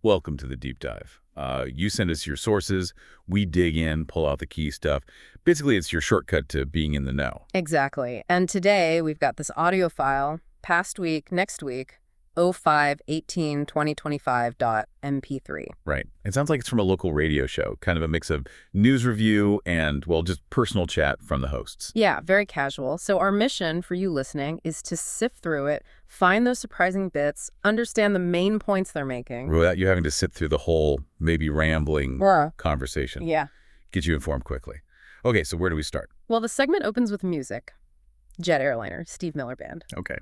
Welcome to the deep dive. You send us your sources, we dig in, pull out the key stuff. Basically, it's your shortcut to being in the know. Exactly. And today we've got this audio file, past week, next week, 05/18/2025.mp3. Right. It sounds like it's from a local radio show, kind of a mix of news review and, well, just personal chat from the hosts. Yeah, very casual. So our mission for you listening is to sift through it, find those surprising bits, understand the main points they're making. Without you having to sit through the whole, maybe rambling conversation. Yeah. Get you informed quickly. Okay, so where do we start? Well, the segment opens with music. Jet Airliner, Steve Miller Band. Okay.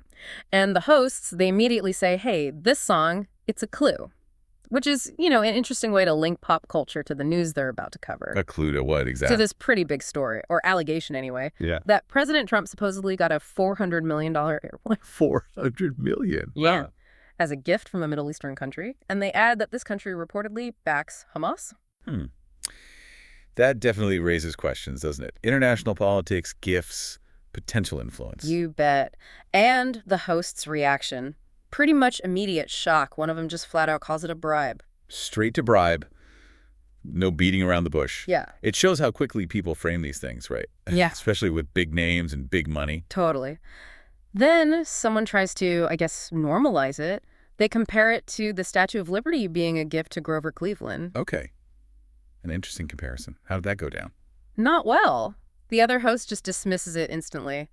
And the hosts, they immediately say, hey, this song, it's a clue. Which is, an interesting way to link pop culture to the news they're about to cover. A clue to what exactly? To this pretty big story, or allegation anyway, Yeah. that President Trump supposedly got a $400 million airplane. $400 million? Yeah. Wow. As a gift from a Middle Eastern country. And they add that this country reportedly backs Hamas. That definitely raises questions, doesn't it? International politics, gifts, potential influence. You bet. And the host's reaction. Pretty much immediate shock. One of them just flat out calls it a bribe. Straight to bribe. No beating around the bush. Yeah. It shows how quickly people frame these things, right? Yeah. Especially with big names and big money. Totally. Then someone tries to, normalize it. They compare it to the Statue of Liberty being a gift to Grover Cleveland. Okay. An interesting comparison. How did that go down? Not well. The other host just dismisses it instantly.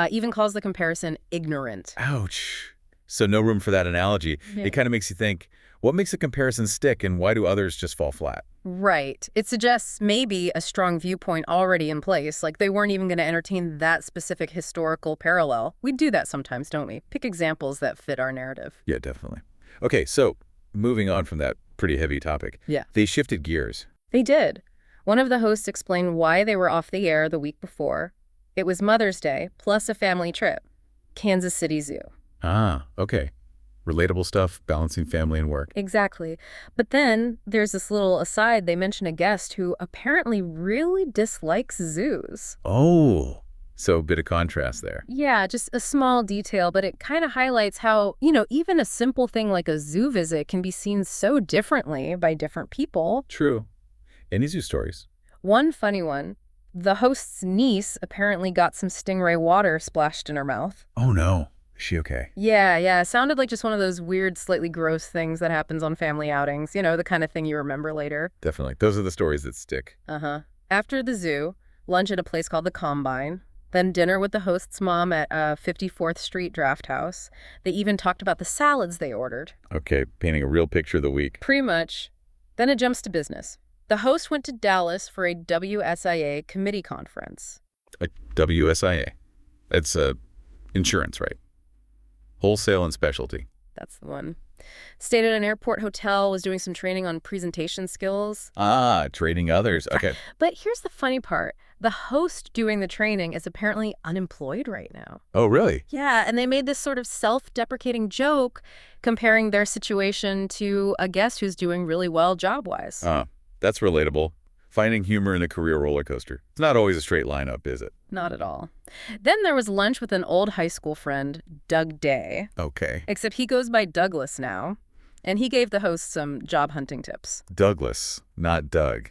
Even calls the comparison ignorant. Ouch. So no room for that analogy. Yeah. It kind of makes you think, what makes a comparison stick and why do others just fall flat? Right. It suggests maybe a strong viewpoint already in place, like they weren't even going to entertain that specific historical parallel. We do that sometimes, don't we? Pick examples that fit our narrative. Yeah, definitely. Okay, so moving on from that pretty heavy topic. Yeah. They shifted gears. They did. One of the hosts explained why they were off the air the week before. It was Mother's Day plus a family trip. Kansas City Zoo. Ah, okay. Relatable stuff, balancing family and work. Exactly. But then there's this little aside. They mention a guest who apparently really dislikes zoos. Oh, so a bit of contrast there. Yeah, just a small detail, but it kind of highlights how, even a simple thing like a zoo visit can be seen so differently by different people. True. Any zoo stories? One funny one. The host's niece apparently got some stingray water splashed in her mouth. Oh, no. Is she okay? Yeah. Sounded like just one of those weird, slightly gross things that happens on family outings. The kind of thing you remember later. Definitely. Those are the stories that stick. Uh-huh. After the zoo, lunch at a place called the Combine. Then dinner with the host's mom at 54th Street Draft House. They even talked about the salads they ordered. Okay, painting a real picture of the week. Pretty much. Then it jumps to business. The host went to Dallas for a WSIA committee conference. A WSIA. It's insurance, right? Wholesale and specialty. That's the one. Stayed at an airport hotel, was doing some training on presentation skills. Ah, trading others. Okay. But here's the funny part. The host doing the training is apparently unemployed right now. Oh, really? Yeah, and they made this sort of self-deprecating joke comparing their situation to a guest who's doing really well job-wise. That's relatable. Finding humor in a career roller coaster. It's not always a straight line up, is it? Not at all. Then there was lunch with an old high school friend, Doug Day. Okay. Except he goes by Douglas now. And he gave the host some job hunting tips. Douglas, not Doug.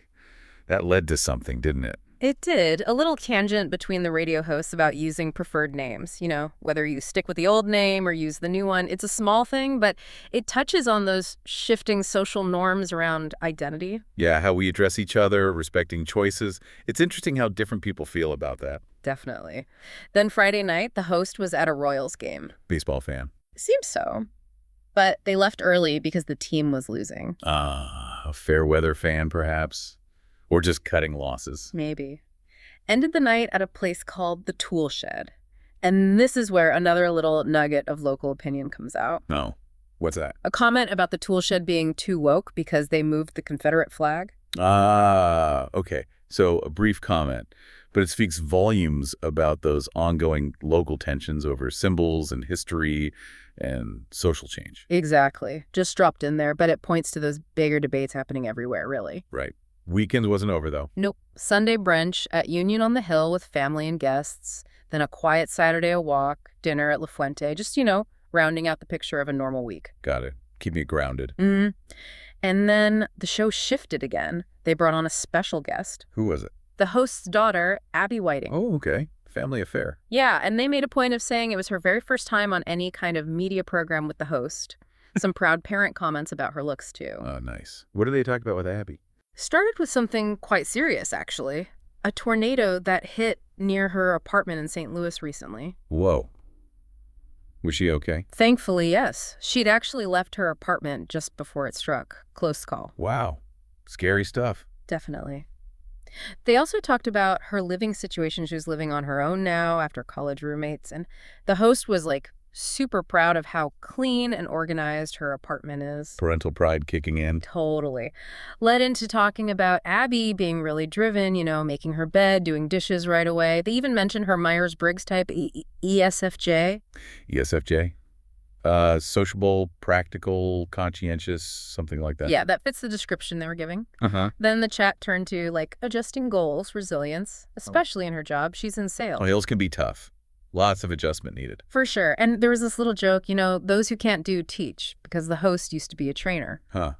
That led to something, didn't it? It did. A little tangent between the radio hosts about using preferred names. Whether you stick with the old name or use the new one. It's a small thing, but it touches on those shifting social norms around identity. Yeah, how we address each other, respecting choices. It's interesting how different people feel about that. Definitely. Then Friday night, the host was at a Royals game. Baseball fan. Seems so. But they left early because the team was losing. A fair weather fan, perhaps? Or just cutting losses? Maybe. Ended the night at a place called the Tool Shed. And this is where another little nugget of local opinion comes out. No. What's that? A comment about the Tool Shed being too woke because they moved the Confederate flag. Ah, okay. So a brief comment, but it speaks volumes about those ongoing local tensions over symbols and history and social change. Exactly. Just dropped in there, but it points to those bigger debates happening everywhere, really. Right. Weekend wasn't over, though. Nope. Sunday brunch at Union on the Hill with family and guests. Then a quiet Saturday a walk, dinner at La Fuente. Just, rounding out the picture of a normal week. Got it. Keep me grounded. Mm-hmm. And then the show shifted again. They brought on a special guest. Who was it? The host's daughter, Abby Whiting. Oh, okay. Family affair. Yeah, and they made a point of saying it was her very first time on any kind of media program with the host. Some proud parent comments about her looks, too. Oh, nice. What did they talk about with Abby? Started with something quite serious, actually. A tornado that hit near her apartment in St. Louis recently. Whoa. Was she okay? Thankfully, yes. She'd actually left her apartment just before it struck. Close call. Wow. Scary stuff. Definitely. They also talked about her living situation. She was living on her own now after college roommates. And the host was like super proud of how clean and organized her apartment is. Parental pride kicking in. Totally. Led into talking about Abby being really driven, making her bed, doing dishes right away. They even mentioned her Myers-Briggs type, ESFJ. ESFJ? Sociable, practical, conscientious, something like that. Yeah, that fits the description they were giving. Uh-huh. Then the chat turned to, adjusting goals, resilience, especially in her job. She's in sales. Sales can be tough. Lots of adjustment needed. For sure. And there was this little joke, those who can't do teach, because the host used to be a trainer. Huh.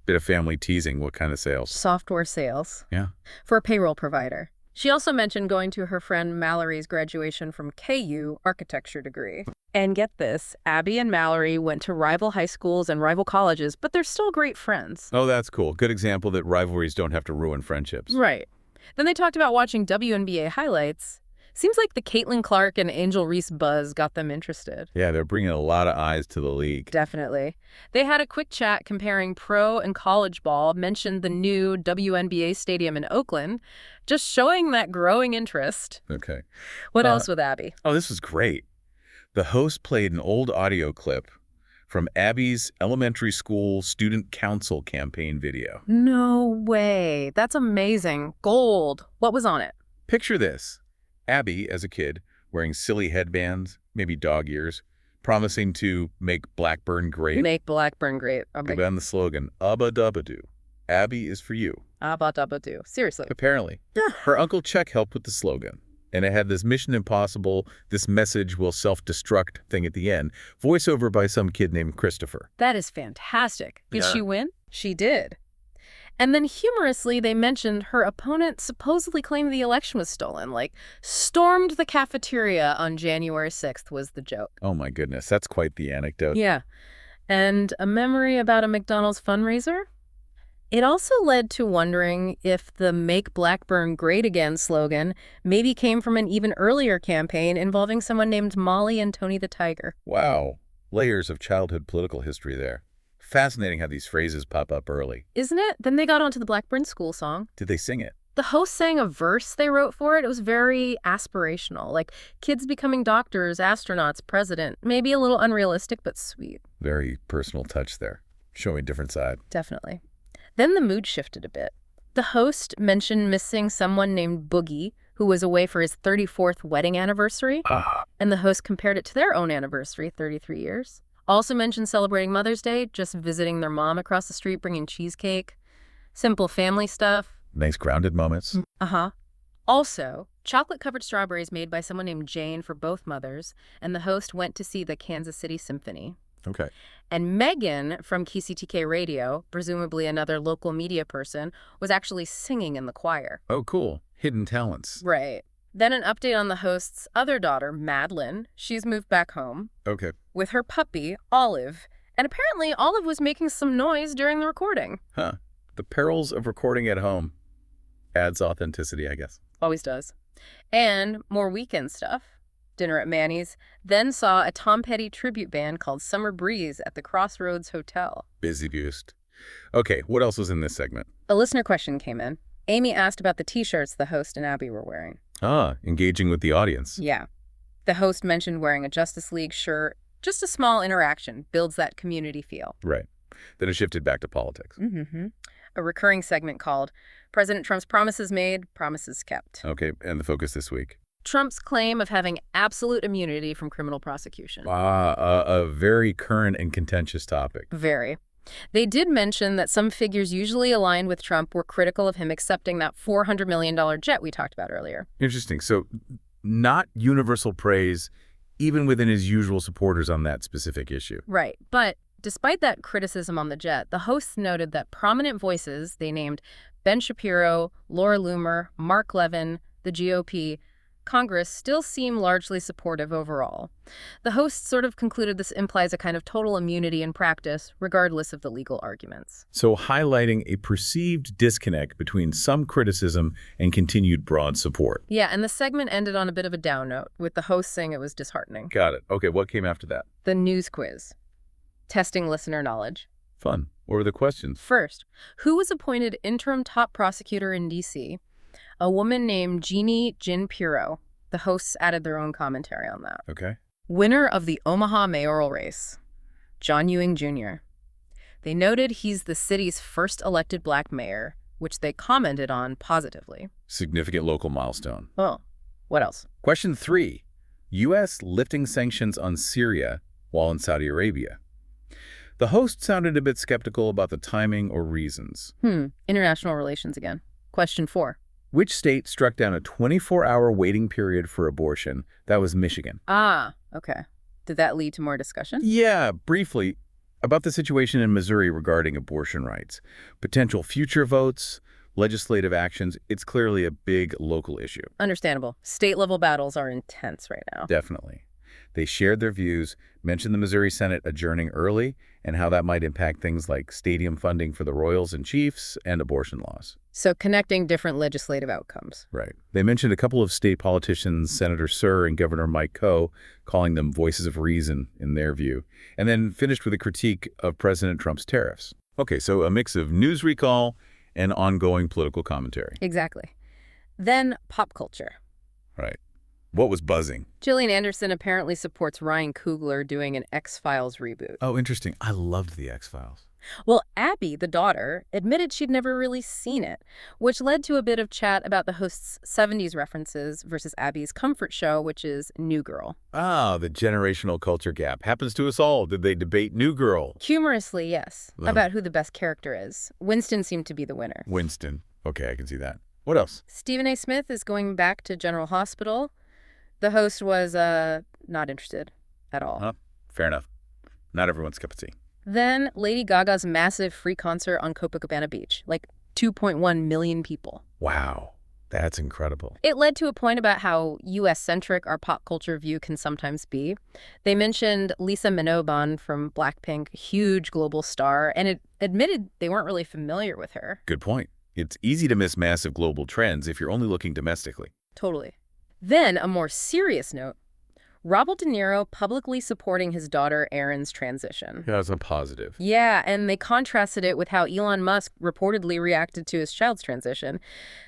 Bit of family teasing. What kind of sales? Software sales. Yeah. For a payroll provider. She also mentioned going to her friend Mallory's graduation from KU architecture degree. And get this, Abby and Mallory went to rival high schools and rival colleges, but they're still great friends. Oh, that's cool. Good example that rivalries don't have to ruin friendships. Right. Then they talked about watching WNBA highlights. Seems like the Caitlin Clark and Angel Reese buzz got them interested. Yeah, they're bringing a lot of eyes to the league. Definitely. They had a quick chat comparing pro and college ball, mentioned the new WNBA stadium in Oakland, just showing that growing interest. Okay. What else with Abby? Oh, this was great. The host played an old audio clip from Abby's elementary school student council campaign video. No way. That's amazing. Gold. What was on it? Picture this. Abby, as a kid, wearing silly headbands, maybe dog ears, promising to make Blackburn great. Make Blackburn great. And then the slogan, Abba Dabba Doo. Abby is for you. Abba Dabba Doo. Seriously. Apparently. Her Uncle Chuck helped with the slogan. And it had this Mission Impossible, this message will self-destruct thing at the end, voiceover by some kid named Christopher. That is fantastic. Did Yeah. she win? She did. And then humorously, they mentioned her opponent supposedly claimed the election was stolen, stormed the cafeteria on January 6th was the joke. Oh my goodness, that's quite the anecdote. Yeah. And a memory about a McDonald's fundraiser? It also led to wondering if the Make Blackburn Great Again slogan maybe came from an even earlier campaign involving someone named Molly and Tony the Tiger. Wow. Layers of childhood political history there. Fascinating how these phrases pop up early. Isn't it? Then they got onto the Blackburn School song. Did they sing it? The host sang a verse they wrote for it. It was very aspirational, like kids becoming doctors, astronauts, president. Maybe a little unrealistic, but sweet. Very personal touch there. Showing a different side. Definitely. Then the mood shifted a bit. The host mentioned missing someone named Boogie, who was away for his 34th wedding anniversary. And the host compared it to their own anniversary, 33 years. Also mentioned celebrating Mother's Day, just visiting their mom across the street, bringing cheesecake. Simple family stuff. Nice grounded moments. Uh-huh. Also, chocolate-covered strawberries made by someone named Jane for both mothers, and the host went to see the Kansas City Symphony. Okay. And Megan from KCTK Radio, presumably another local media person, was actually singing in the choir. Oh, cool. Hidden talents. Right. Then an update on the host's other daughter, Madeline. She's moved back home. Okay. With her puppy, Olive. And apparently Olive was making some noise during the recording. Huh. The perils of recording at home. Adds authenticity, I guess. Always does. And more weekend stuff. Dinner at Manny's. Then saw a Tom Petty tribute band called Summer Breeze at the Crossroads Hotel. Busy boost. Okay, what else was in this segment? A listener question came in. Amy asked about the T-shirts the host and Abby were wearing. Engaging with the audience. Yeah. The host mentioned wearing a Justice League shirt. Just a small interaction builds that community feel. Right. Then it shifted back to politics. Mm-hmm. A recurring segment called President Trump's Promises Made, Promises Kept. Okay, and the focus this week. Trump's claim of having absolute immunity from criminal prosecution. A very current and contentious topic. Very. They did mention that some figures usually aligned with Trump were critical of him accepting that $400 million jet we talked about earlier. Interesting. So not universal praise, even within his usual supporters on that specific issue. Right. But Despite that criticism on the jet, the hosts noted that prominent voices, they named Ben Shapiro, Laura Loomer, Mark Levin, the GOP, Congress, still seem largely supportive overall. The hosts sort of concluded this implies a kind of total immunity in practice, regardless of the legal arguments. So highlighting a perceived disconnect between some criticism and continued broad support. Yeah, and the segment ended on a bit of a down note, with the host saying it was disheartening. Got it. Okay, what came after that? The news quiz. Testing listener knowledge. Fun. What were the questions? First, who was appointed interim top prosecutor in D.C.? A woman named Jeannie Jin Pirro. The hosts added their own commentary on that. Okay. Winner of the Omaha mayoral race, John Ewing Jr. They noted he's the city's first elected black mayor, which they commented on positively. Significant local milestone. Oh, what else? Question 3. U.S. lifting sanctions on Syria while in Saudi Arabia. The host sounded a bit skeptical about the timing or reasons. International relations again. Question 4. Which state struck down a 24-hour waiting period for abortion? That was Michigan. Ah, okay. Did that lead to more discussion? Yeah, briefly, about the situation in Missouri regarding abortion rights. Potential future votes, legislative actions. It's clearly a big local issue. Understandable. State-level battles are intense right now. Definitely. They shared their views, mentioned the Missouri Senate adjourning early, and how that might impact things like stadium funding for the Royals and Chiefs and abortion laws. So connecting different legislative outcomes. Right. They mentioned a couple of state politicians, Senator Sir and Governor Mike Coe, calling them voices of reason in their view, and then finished with a critique of President Trump's tariffs. Okay, so a mix of news recall and ongoing political commentary. Exactly. Then pop culture. Right. What was buzzing? Gillian Anderson apparently supports Ryan Coogler doing an X-Files reboot. Oh, interesting. I loved the X-Files. Well, Abby, the daughter, admitted she'd never really seen it, which led to a bit of chat about the host's 70s references versus Abby's comfort show, which is New Girl. Ah, the generational culture gap. Happens to us all. Did they debate New Girl? Humorously, yes, about who the best character is. Winston seemed to be the winner. Winston. Okay, I can see that. What else? Stephen A. Smith is going back to General Hospital. The host was not interested at all. Huh? Fair enough. Not everyone's cup of tea. Then Lady Gaga's massive free concert on Copacabana Beach, like 2.1 million people. Wow, that's incredible. It led to a point about how U.S.-centric our pop culture view can sometimes be. They mentioned Lisa Minnelli from Blackpink, a huge global star, and it admitted they weren't really familiar with her. Good point. It's easy to miss massive global trends if you're only looking domestically. Totally. Then, a more serious note, Robert De Niro publicly supporting his daughter Erin's transition. Yeah, that's a positive. Yeah, and they contrasted it with how Elon Musk reportedly reacted to his child's transition.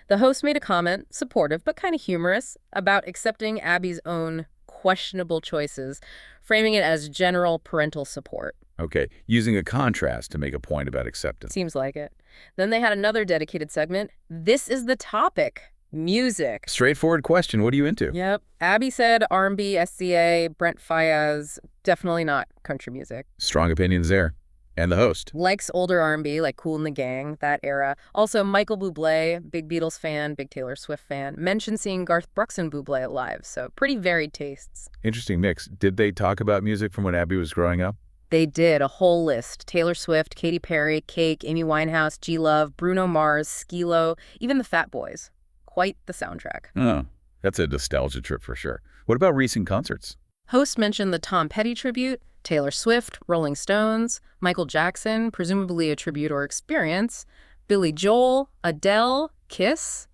The host made a comment, supportive but kind of humorous, about accepting Abby's own questionable choices, framing it as general parental support. Okay, using a contrast to make a point about acceptance. Seems like it. Then they had another dedicated segment. This is the topic. Music. Straightforward question. What are you into? Yep. Abby said R&B, SCA, Brent Faiyaz, definitely not country music. Strong opinions there. And the host. Likes older R&B, like Kool and the Gang, that era. Also, Michael Bublé, big Beatles fan, big Taylor Swift fan. Mentioned seeing Garth Brooks and Bublé live, so pretty varied tastes. Interesting mix. Did they talk about music from when Abby was growing up? They did, a whole list. Taylor Swift, Katy Perry, Cake, Amy Winehouse, G-Love, Bruno Mars, Skee-Lo, even the Fat Boys. Quite the soundtrack. Oh, that's a nostalgia trip for sure. What about recent concerts? Host mentioned the Tom Petty tribute, Taylor Swift, Rolling Stones, Michael Jackson, presumably a tribute or experience, Billy Joel, Adele, Kiss.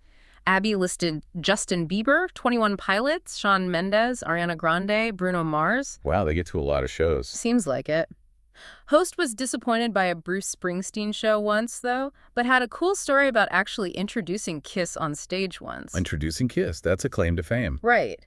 Abby listed Justin Bieber, 21 Pilots, Shawn Mendes, Ariana Grande, Bruno Mars. Wow, they get to a lot of shows. Seems like it. Host was disappointed by a Bruce Springsteen show once, though, but had a cool story about actually introducing Kiss on stage once. Introducing Kiss, that's a claim to fame. Right.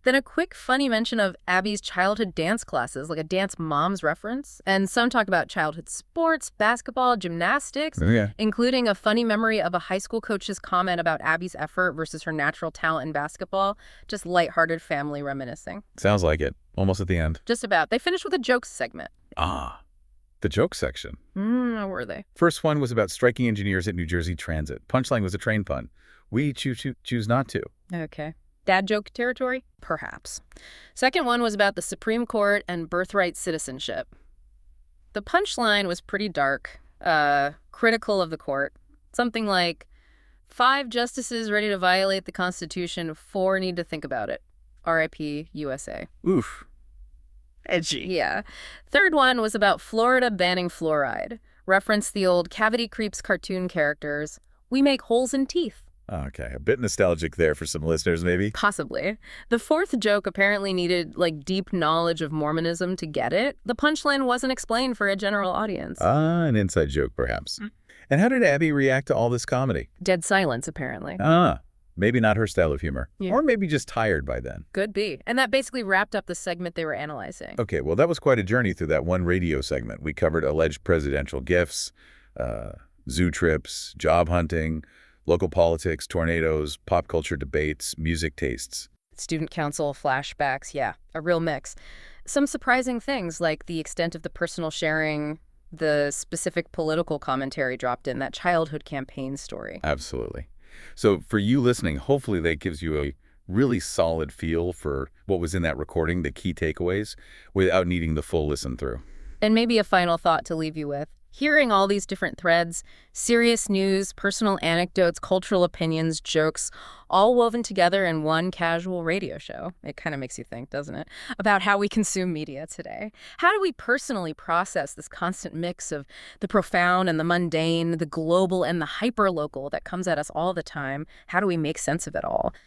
Then a quick funny mention of Abby's childhood dance classes, like a dance mom's reference. And some talk about childhood sports, basketball, gymnastics, including a funny memory of a high school coach's comment about Abby's effort versus her natural talent in basketball. Just lighthearted family reminiscing. Sounds like it. Almost at the end. Just about. They finished with a jokes segment. Ah, the joke section. How were they? First one was about striking engineers at New Jersey Transit. Punchline was a train pun. We choose not to. Okay. Dad joke territory? Perhaps. Second one was about the Supreme Court and birthright citizenship. The punchline was pretty dark, critical of the court. Something like, 5 justices ready to violate the Constitution, 4 need to think about it. R.I.P. USA. Oof. Edgy. Yeah. Third one was about Florida banning fluoride. Referenced the old Cavity Creeps cartoon characters. We make holes in teeth. Okay, a bit nostalgic there for some listeners, maybe. Possibly. The fourth joke apparently needed, deep knowledge of Mormonism to get it. The punchline wasn't explained for a general audience. Ah, an inside joke, perhaps. And how did Abby react to all this comedy? Dead silence, apparently. Maybe not her style of humor. Yeah. Or maybe just tired by then. Could be. And that basically wrapped up the segment they were analyzing. Okay, well, that was quite a journey through that one radio segment. We covered alleged presidential gifts, zoo trips, job hunting, local politics, tornadoes, pop culture debates, music tastes. Student council, flashbacks, yeah, a real mix. Some surprising things like the extent of the personal sharing, the specific political commentary dropped in, that childhood campaign story. Absolutely. So for you listening, hopefully that gives you a really solid feel for what was in that recording, the key takeaways, without needing the full listen through. And maybe a final thought to leave you with. Hearing all these different threads, serious news, personal anecdotes, cultural opinions, jokes, all woven together in one casual radio show. It kind of makes you think, doesn't it, about how we consume media today. How do we personally process this constant mix of the profound and the mundane, the global and the hyper-local that comes at us all the time? How do we make sense of it all?